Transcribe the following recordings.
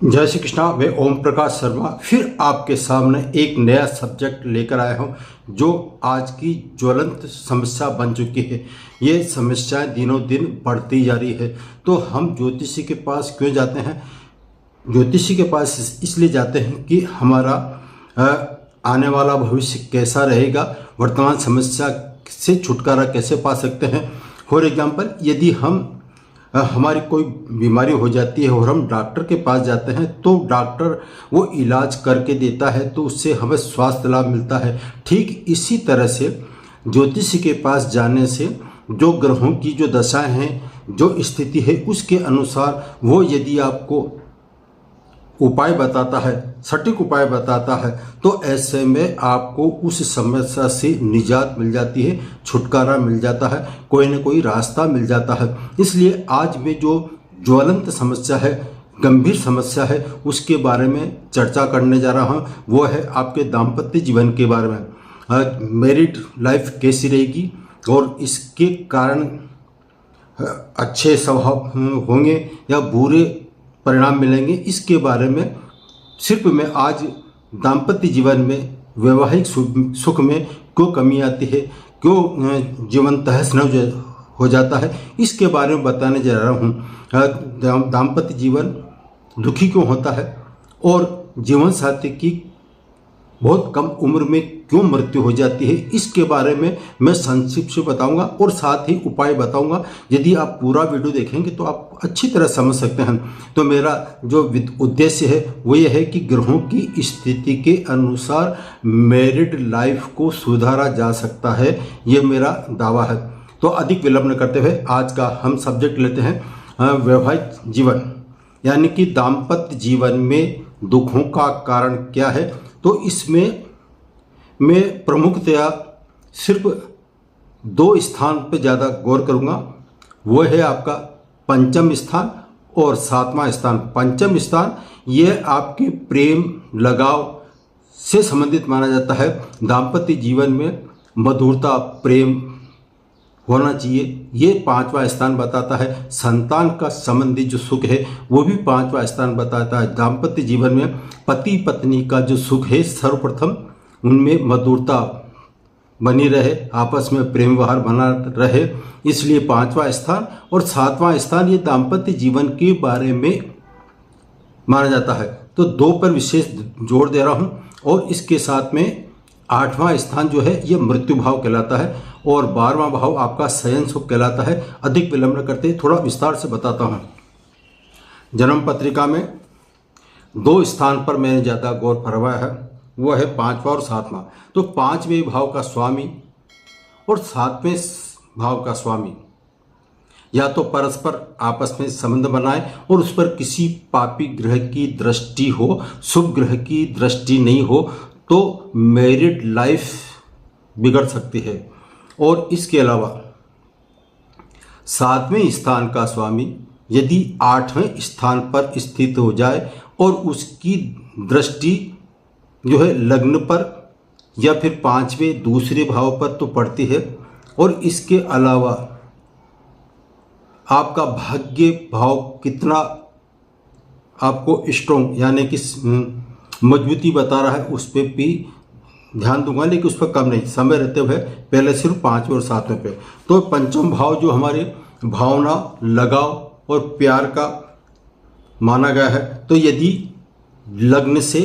जय श्री कृष्णा। मैं ओम प्रकाश शर्मा फिर आपके सामने एक नया सब्जेक्ट लेकर आया हूं जो आज की ज्वलंत समस्या बन चुकी है। ये समस्याएं दिनों दिन बढ़ती जा रही है। तो हम ज्योतिषी के पास क्यों जाते हैं? ज्योतिषी के पास इसलिए जाते हैं कि हमारा आने वाला भविष्य कैसा रहेगा, वर्तमान समस्या से छुटकारा कैसे पा सकते हैं। फॉर एग्जाम्पल, यदि हमारी कोई बीमारी हो जाती है और हम डॉक्टर के पास जाते हैं तो डॉक्टर वो इलाज करके देता है, तो उससे हमें स्वास्थ्य लाभ मिलता है। ठीक इसी तरह से ज्योतिषी के पास जाने से जो ग्रहों की जो दशाएं हैं, जो स्थिति है, उसके अनुसार वो यदि आपको उपाय बताता है, सटीक उपाय बताता है, तो ऐसे में आपको उस समस्या से निजात मिल जाती है, छुटकारा मिल जाता है, कोई न कोई रास्ता मिल जाता है। इसलिए आज मैं जो ज्वलंत समस्या है, गंभीर समस्या है, उसके बारे में चर्चा करने जा रहा हूँ। वो है आपके दाम्पत्य जीवन के बारे में। मैरिड लाइफ कैसी रहेगी और इसके कारण अच्छे स्वभाव होंगे या बुरे परिणाम मिलेंगे, इसके बारे में सिर्फ मैं आज दाम्पत्य जीवन में, वैवाहिक सुख में क्यों कमी आती है, क्यों जीवन तहस नहस हो जाता है, इसके बारे में बताने जा रहा हूँ। दाम्पत्य जीवन दुखी क्यों होता है और जीवन साथी की बहुत कम उम्र में क्यों मृत्यु हो जाती है, इसके बारे में मैं संक्षिप्त से बताऊंगा और साथ ही उपाय बताऊंगा। यदि आप पूरा वीडियो देखेंगे तो आप अच्छी तरह समझ सकते हैं। तो मेरा जो उद्देश्य है वो ये है कि ग्रहों की स्थिति के अनुसार मैरिड लाइफ को सुधारा जा सकता है, ये मेरा दावा है। तो अधिक विलंब न करते हुए आज का हम सब्जेक्ट लेते हैं वैवाहिक जीवन, यानी कि दाम्पत्य जीवन में दुखों का कारण क्या है। तो इसमें मैं प्रमुखतया सिर्फ दो स्थान पर ज़्यादा गौर करूँगा। वो है आपका पंचम स्थान और सातवां स्थान। पंचम स्थान ये आपके प्रेम लगाव से संबंधित माना जाता है। दाम्पत्य जीवन में मधुरता, प्रेम होना चाहिए, ये पांचवा स्थान बताता है। संतान का संबंधी जो सुख है वो भी पांचवा स्थान बताता है। दाम्पत्य जीवन में पति पत्नी का जो सुख है, सर्वप्रथम उनमें मधुरता बनी रहे, आपस में प्रेम व्यवहार बना रहे, इसलिए पांचवा स्थान। और सातवां स्थान ये दाम्पत्य जीवन के बारे में माना जाता है। तो दो पर विशेष जोर दे रहा हूँ। और इसके साथ में आठवां स्थान जो है ये मृत्यु भाव कहलाता है और 12वां भाव आपका शयन सुख कहलाता है। अधिक विलंब न करते थोड़ा विस्तार से बताता हूँ। जन्म पत्रिका में दो स्थान पर मैंने ज़्यादा गौर फरमाया है, वो है पांचवा और सातवां। तो पांचवें भाव का स्वामी और सातवें भाव का स्वामी या तो परस्पर आपस में संबंध बनाए और उस पर किसी पापी ग्रह की दृष्टि हो, शुभ ग्रह की दृष्टि नहीं हो, तो मैरिड लाइफ बिगड़ सकती है। और इसके अलावा सातवें स्थान का स्वामी यदि आठवें स्थान पर स्थित हो जाए और उसकी दृष्टि जो है लग्न पर या फिर पांचवें दूसरे भाव पर तो पड़ती है। और इसके अलावा आपका भाग्य भाव कितना आपको स्ट्रॉन्ग यानी कि मजबूती बता रहा है, उस पर भी ध्यान दूंगा, लेकिन उस पर कम नहीं, समय रहते हुए पहले सिर्फ पांचवें और सातवें पे। तो पंचम भाव जो हमारी भावना, लगाव और प्यार का माना गया है। तो यदि लग्न से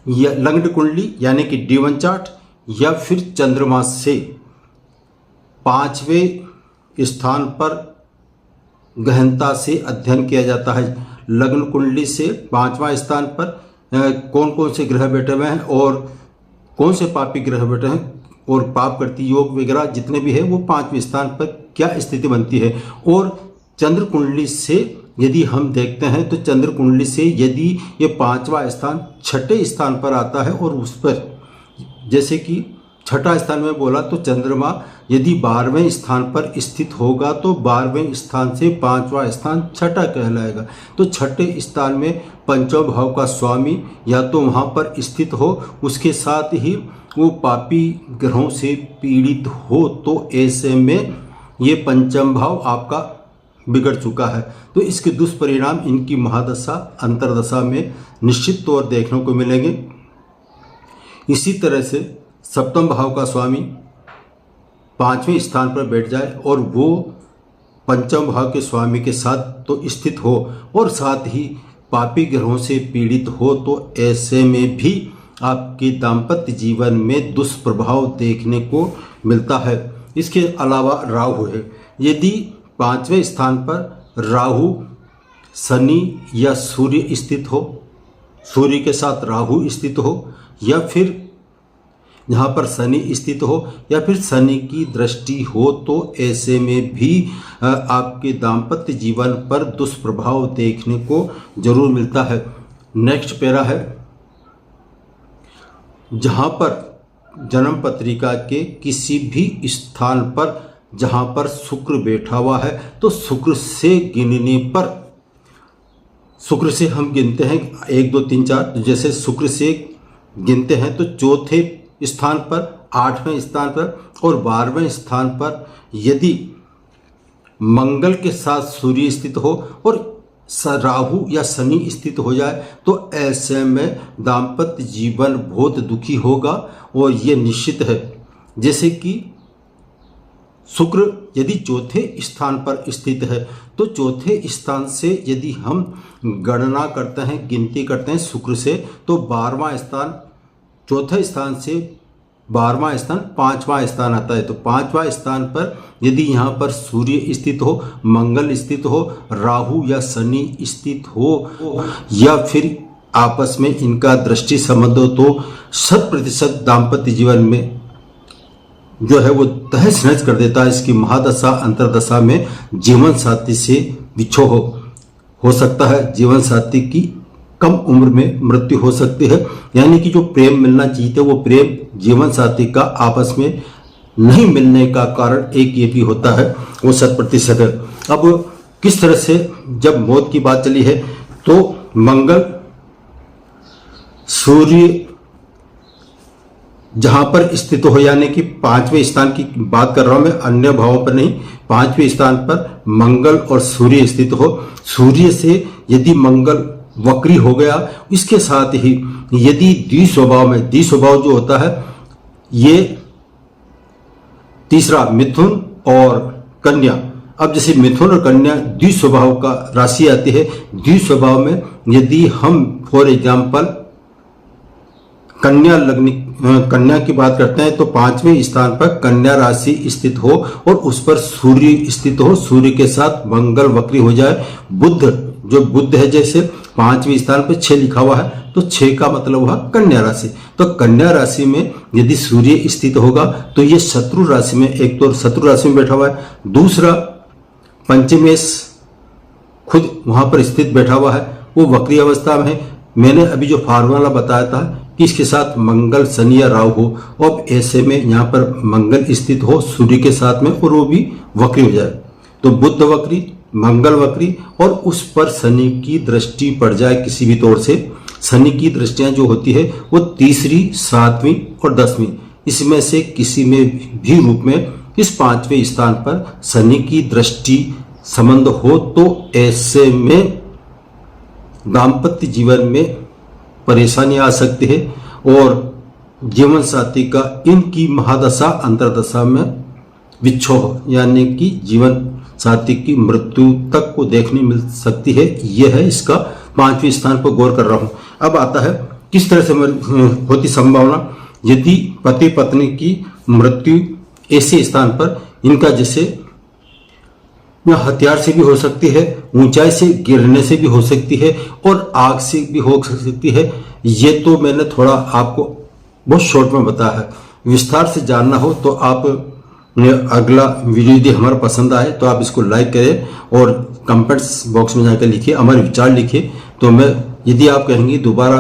या लग्न कुंडली यानी कि D1 चार्ट या फिर चंद्रमा से पांचवें स्थान पर गहनता से अध्ययन किया जाता है। लग्न कुंडली से पांचवां स्थान पर कौन कौन से ग्रह बैठे हुए हैं और कौन से पापी ग्रह बैठे हैं और पाप करती योग वगैरह जितने भी है वो पांचवें स्थान पर क्या स्थिति बनती है। और चंद्र कुंडली से यदि हम देखते हैं तो चंद्र कुंडली से यदि ये पांचवा स्थान छठे स्थान पर आता है और उस पर जैसे कि छठा स्थान में बोला तो चंद्रमा यदि 12वें स्थान पर स्थित होगा तो 12वें स्थान से पांचवा स्थान छठा कहलाएगा। तो छठे स्थान में पंचम भाव का स्वामी या तो वहाँ पर स्थित हो, उसके साथ ही वो पापी ग्रहों से पीड़ित हो, तो ऐसे में ये पंचम भाव आपका बिगड़ चुका है। तो इसके दुष्परिणाम इनकी महादशा अंतर्दशा में निश्चित तौर देखने को मिलेंगे। इसी तरह से सप्तम भाव का स्वामी 5वें स्थान पर बैठ जाए और वो पंचम भाव के स्वामी के साथ तो स्थित हो और साथ ही पापी ग्रहों से पीड़ित हो, तो ऐसे में भी आपके दाम्पत्य जीवन में दुष्प्रभाव देखने को मिलता है। इसके अलावा राहु है। यदि 5वें स्थान पर राहु, शनि या सूर्य स्थित हो, सूर्य के साथ राहु स्थित हो, या फिर यहाँ पर शनि स्थित हो, या फिर शनि की दृष्टि हो, तो ऐसे में भी आपके दाम्पत्य जीवन पर दुष्प्रभाव देखने को जरूर मिलता है। नेक्स्ट पैरा है, जहाँ पर जन्म पत्रिका के किसी भी स्थान पर जहाँ पर शुक्र बैठा हुआ है, तो शुक्र से गिनने पर, शुक्र से हम गिनते हैं 1 2 3 4, तो जैसे शुक्र से गिनते हैं तो चौथे स्थान पर, 8वें स्थान पर और 12वें स्थान पर यदि मंगल के साथ सूर्य स्थित हो और राहु या शनि स्थित हो जाए, तो ऐसे में दाम्पत्य जीवन बहुत दुखी होगा और ये निश्चित है। जैसे कि शुक्र यदि चौथे स्थान पर स्थित है, तो चौथे स्थान से यदि हम गणना करते हैं, गिनती करते हैं शुक्र से, तो 12वां स्थान, चौथे स्थान से 12वां स्थान 5वां स्थान आता है। तो 5वां स्थान पर यदि यहाँ पर सूर्य स्थित हो, मंगल स्थित हो, राहु या शनि स्थित हो, या फिर आपस में इनका दृष्टि संबंध हो, तो 100% दाम्पत्य जीवन में जो है वो तहस नहस कर देता है। इसकी महादशा अंतर्दशा में जीवन साथी से विछोह हो सकता है, जीवन साथी की कम उम्र में मृत्यु हो सकती है। यानी कि जो प्रेम मिलना चाहिए था, वो प्रेम जीवन साथी का आपस में नहीं मिलने का कारण एक ये भी होता है, वो 100% है। अब किस तरह से जब मौत की बात चली है, तो मंगल, सूर्य जहां पर स्थित हो, यानी कि 5वें स्थान की बात कर रहा हूं मैं, अन्य भावों पर नहीं, 5वें स्थान पर मंगल और सूर्य स्थित हो। सूर्य से यदि मंगल वक्री हो गया, इसके साथ ही यदि द्विस्वभाव में, द्विस्वभाव जो होता है ये तीसरा मिथुन और कन्या, अब जैसे मिथुन और कन्या द्विस्वभाव का राशि आती है, द्विस्वभाव में यदि हम फॉर एग्जाम्पल कन्या लग्न, कन्या की बात करते हैं, तो 5वें स्थान पर कन्या राशि स्थित हो और उस पर सूर्य स्थित हो, सूर्य के साथ मंगल वक्री हो जाए, बुध, जो बुध है जैसे 5वें स्थान पर 6 लिखा हुआ है, तो 6 का मतलब हुआ कन्या राशि। तो कन्या राशि में यदि सूर्य स्थित होगा, तो ये शत्रु राशि में, एक तो शत्रु राशि में बैठा हुआ है, दूसरा पंचमेश खुद वहां पर स्थित बैठा हुआ है, वो वक्री अवस्था में है। मैंने अभी जो फार्मूला बताया था कि इसके साथ मंगल, शनि या राहु हो, अब ऐसे में यहाँ पर मंगल स्थित हो सूर्य के साथ में और वो भी वक्री हो जाए, तो बुध वक्री, मंगल वक्री और उस पर शनि की दृष्टि पड़ जाए किसी भी तौर से। शनि की दृष्टियां जो होती है वो 3री, 7वीं और 10वीं, इसमें से किसी में भी रूप में इस 5वें स्थान पर शनि की दृष्टि संबंध हो, तो ऐसे में दाम्पत्य जीवन में परेशानी आ सकती है और जीवन साथी का इनकी महादशा अंतर्दशा में विक्षोभ, यानी कि जीवन साथी की मृत्यु तक को देखने मिल सकती है। यह है इसका 5वें स्थान पर गौर कर रहा हूं। अब आता है किस तरह से होती संभावना यदि पति पत्नी की मृत्यु ऐसे स्थान पर, इनका जैसे हथियार से भी हो सकती है, ऊंचाई से गिरने से भी हो सकती है और आग से भी हो सकती है। ये तो मैंने थोड़ा आपको बहुत शॉर्ट में बताया है। विस्तार से जानना हो तो आप अगला वीडियो यदि हमारा पसंद आए तो आप इसको लाइक करें और कमेंट्स बॉक्स में जाकर लिखिए, हमारे विचार लिखिए। तो मैं यदि आप कहेंगे दोबारा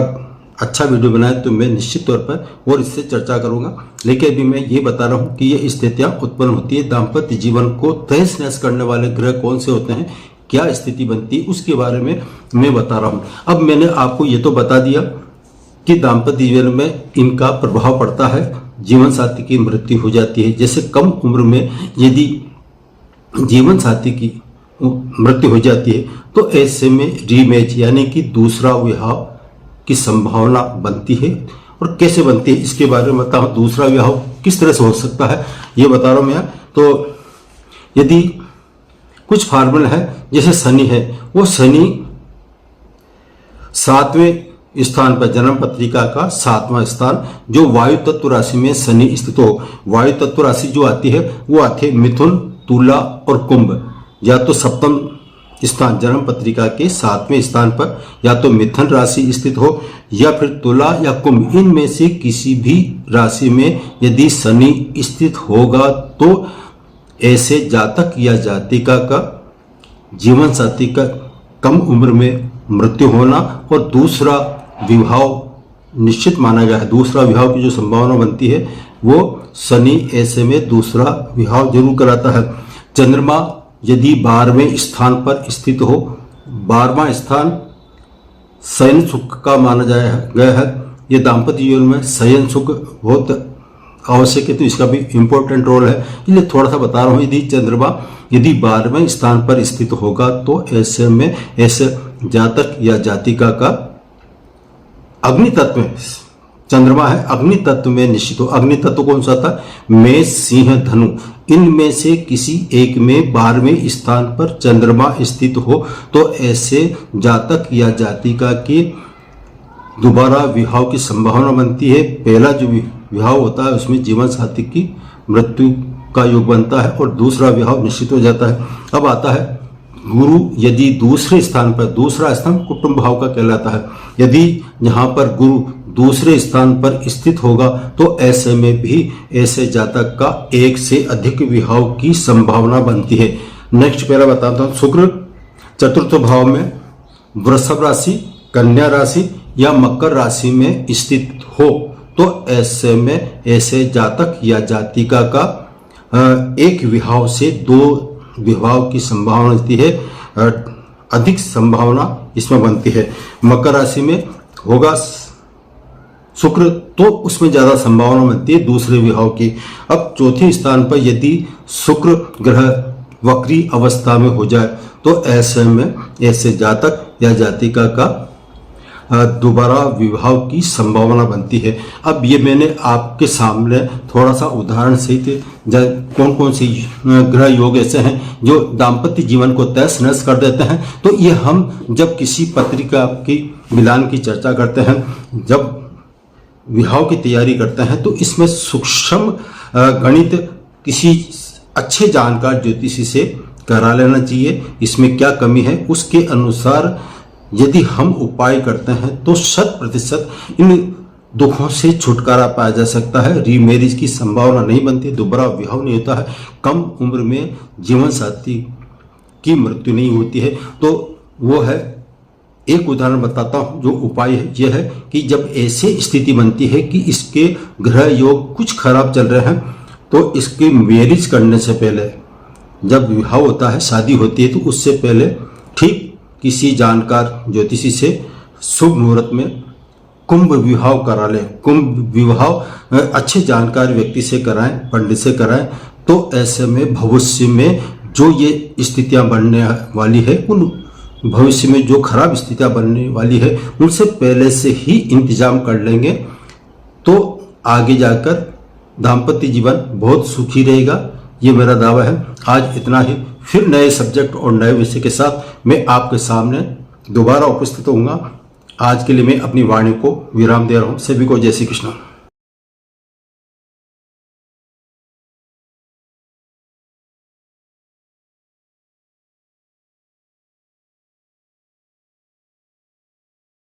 अच्छा वीडियो बनाए तो मैं निश्चित तौर पर और इससे चर्चा करूंगा। लेकिन अभी मैं ये बता रहा हूं कि ये स्थितियां उत्पन्न होती है, दाम्पत्य जीवन को तहस नहस करने वाले ग्रह कौन से होते हैं, क्या स्थिति बनती है, उसके बारे में मैं बता रहा हूं। अब मैंने आपको ये तो बता दिया कि दाम्पत्य जीवन में इनका प्रभाव पड़ता है, जीवन साथी की मृत्यु हो जाती है। जैसे कम उम्र में यदि जीवन साथी की मृत्यु हो जाती है तो ऐसे में रीमैच यानी कि दूसरा विवाह की संभावना बनती है। और कैसे बनती है इसके बारे में बताऊँ। दूसरा विवाह किस तरह से हो सकता है ये बता रहा हूँ मैं। तो यदि कुछ फार्मूला है, जैसे शनि है, वो शनि 7वें स्थान पर, जन्म पत्रिका का 7वां स्थान, जो वायु तत्व राशि में शनि स्थित हो। वायु तत्व राशि जो आती है वो आती है मिथुन, तुला और कुंभ। या तो सप्तम स्थान जन्म पत्रिका के 7वें स्थान पर या तो मिथुन राशि स्थित हो या फिर तुला या कुंभ, इनमें से किसी भी राशि में यदि शनि स्थित होगा तो ऐसे जातक या जातिका का जीवन साथी का कम उम्र में मृत्यु होना और दूसरा विवाह निश्चित माना गया है। दूसरा विवाह की जो संभावना बनती है वो शनि ऐसे में दूसरा विवाह जरूर कराता है। चंद्रमा यदि 12वें स्थान पर स्थित हो, 12वां स्थान शयन सुख का माना गया है। ये दाम्पत्य जीवन में शयन सुख बहुत आवश्यक है, तो इसका भी इम्पोर्टेंट रोल है, इसलिए थोड़ा सा बता रहा हूँ। यदि चंद्रमा यदि 12वें स्थान पर स्थित होगा तो ऐसे में ऐसे जातक या जातिका का अग्नि तत्व में चंद्रमा है, अग्नि तत्व में निश्चित हो। अग्नि तत्व कौन सा था? मेष, सिंह, धनु, इनमें से किसी एक में 12वें स्थान पर चंद्रमा स्थित हो तो ऐसे जातक या जातिका की दोबारा विवाह की संभावना बनती है। पहला जो विवाह होता है उसमें जीवन साथी की मृत्यु का योग बनता है और दूसरा विवाह निश्चित हो जाता है। अब आता है गुरु यदि दूसरे स्थान पर, दूसरा स्थान कुटुंब भाव का कहलाता है, यदि यहाँ पर गुरु दूसरे स्थान पर स्थित होगा तो ऐसे में भी ऐसे जातक का एक से अधिक विवाह की संभावना बनती है। नेक्स्ट पहला बताता हूँ। शुक्र चतुर्थ भाव में वृषभ राशि, कन्या राशि या मकर राशि में स्थित हो तो ऐसे में ऐसे जातक या जातिका का एक विवाह से 2 विवाह की संभावना होती है, अधिक संभावना इसमें बनती है। मकर राशि में होगा शुक्र तो उसमें ज्यादा संभावना बनती है दूसरे विवाह की। अब चौथे स्थान पर यदि शुक्र ग्रह वक्री अवस्था में हो जाए तो ऐसे में ऐसे जातक या जातिका का दोबारा विवाह की संभावना बनती है। अब ये मैंने आपके सामने थोड़ा सा उदाहरण सहित कौन कौन से ग्रह योग ऐसे हैं जो दाम्पत्य जीवन को तहस नहस कर देते हैं, तो ये हम जब किसी पत्रिका की मिलान की चर्चा करते हैं, जब विवाह की तैयारी करते हैं, तो इसमें सूक्ष्म गणित किसी अच्छे जानकार ज्योतिषी से करा लेना चाहिए। इसमें क्या कमी है उसके अनुसार यदि हम उपाय करते हैं तो 100% इन दुखों से छुटकारा पाया जा सकता है। रीमैरिज की संभावना नहीं बनती, दोबारा विवाह नहीं होता है, कम उम्र में जीवन साथी की मृत्यु नहीं होती है। तो वो है, एक उदाहरण बताता हूँ। जो उपाय है यह है कि जब ऐसी स्थिति बनती है कि इसके ग्रह योग कुछ खराब चल रहे हैं तो इसके मैरिज करने से पहले, जब विवाह होता है, शादी होती है, तो उससे पहले ठीक किसी जानकार ज्योतिषी से शुभ मुहूर्त में कुंभ विवाह करा लें। कुंभ विवाह अच्छे जानकार व्यक्ति से कराएं, पंडित से कराएं, तो ऐसे में भविष्य में जो ये स्थितियां बनने वाली है, उन भविष्य में जो खराब स्थितियां बनने वाली है उनसे पहले से ही इंतजाम कर लेंगे तो आगे जाकर दाम्पत्य जीवन बहुत सुखी रहेगा। ये मेरा दावा है। आज इतना ही, फिर नए सब्जेक्ट और नए विषय के साथ मैं आपके सामने दोबारा उपस्थित होऊंगा। आज के लिए मैं अपनी वाणी को विराम दे रहा हूँ। सभी को जय श्री कृष्ण।